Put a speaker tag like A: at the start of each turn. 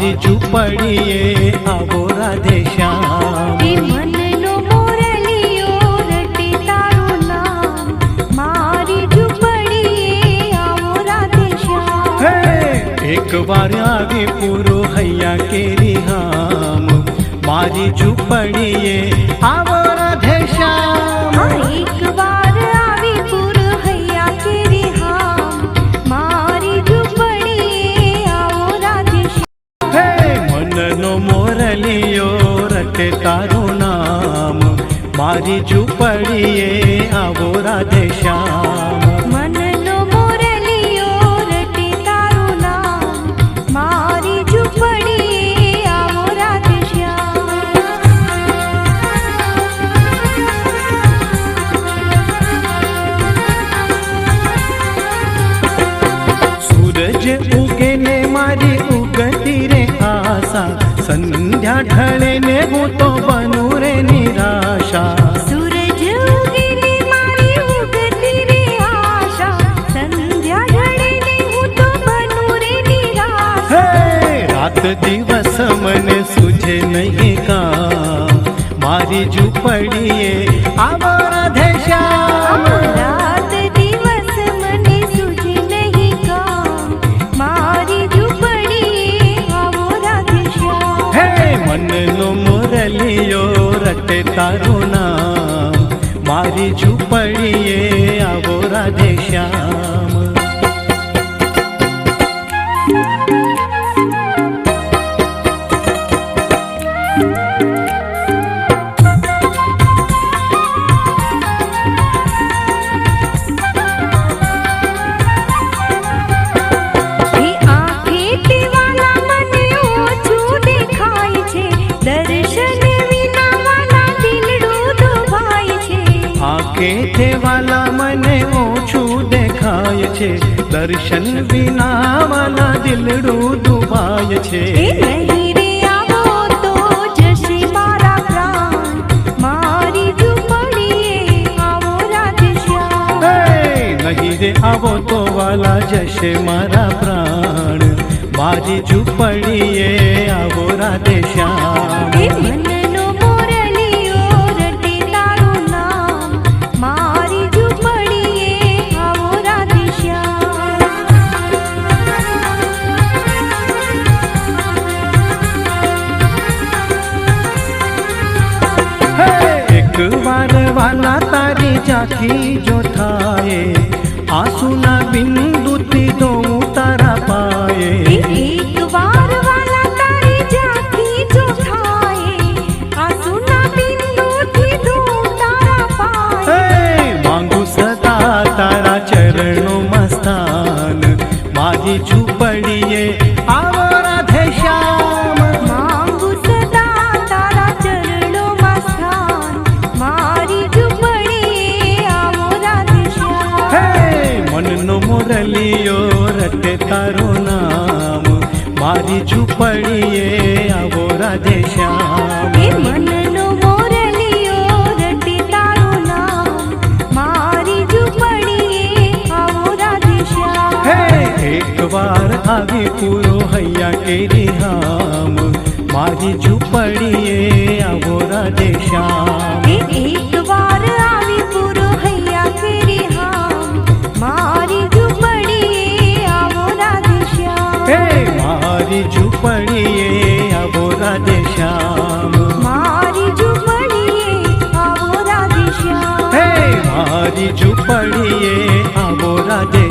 A: मारी झूपड़िए आवो राधे श्याम।
B: मननो मोरलियो रटे तारो नाम, मारी झूपड़िए आवो राधे श्याम।
A: एक बार आवी पूरो हैया केरी हाम, मारी झूपड़िए आवो राधे श्याम।
B: एक बार आवी पूरो हैया केरी हाम, मारी झूपड़िए आवो राधे श्याम।
A: मननो मोरलियो रटे तारो नाम, मारी झूपड़िए आवो राधे श्याम।
B: मननो मोरलियो रटे तारो नाम, मारी झूपड़िए आवो राधे श्याम।
A: सूरज उगे ने मारी उगती रे आशा, संध्या ढळे ने हूँ तो बनू रे निराशा।
B: सूरज उगे ने मारी उगती रे आशा, संध्या ढळे ने हूँ तो बनू रे निराशा।
A: रात दिवस मने सूझे नहीं काम, मारी झूपड़िए आवो राधे श्याम।
B: रात दिवस मने सूझे नहीं काम, मारी झूपड़िए आवो राधे श्याम।
A: मननो मोरलियो रटे तारो नाम, मारी झूपड़िए आवो राधे श्याम। आंखे वाला मने ओछू देखाय छे, दर्शन विना वाला दिलडू दुबाय छे।
B: नहीं रे आवो तो जशे मारा प्राण, मारी झूपड़िए आवो राधे श्याम।
A: नहीं रे आवो तो वाला जशे मारा प्राण, मारी झूपड़िए आवो राधे श्याम।
B: मननो मोरलियो रटे तारो नाम, मारी झूपड़िए आवो राधे श्याम।
A: एक बार वाला तारी झांकी जो थाए, आंसू ना बिंदु थी दो तारा पाए।
B: एक बार वाला तारी झांकी जो थाए, आंसू ना बिंदु थी दो तारा पाए।
A: मांगू सदा तारा चरणों मस्तान, मारी झूपड़िए आवो राधे श्याम।
B: मांगू सदा तारा चरणों मस्तान, मारी झूपड़िए आवो राधे श्याम।
A: मननो मोरलियो रटे तारो नाम, मारी झूपड़िए आवो राधे श्याम।
B: मननो मोरलियो रटे तारो नाम, मारी झूपड़िए आवो राधे श्याम।
A: एक बार आवी पूरो हैया केरी हाम, मारी झूपड़िए आवो राधे श्याम।
B: एक बार आवी पूरो हैया केरी हाम, मारी झूपड़िए आवो राधे श्याम।
A: मारी झूपड़िए आवो राधे श्याम।
B: मारी झूपड़िए आवो राधे श्याम।
A: मारी झूपड़िए आवो राधे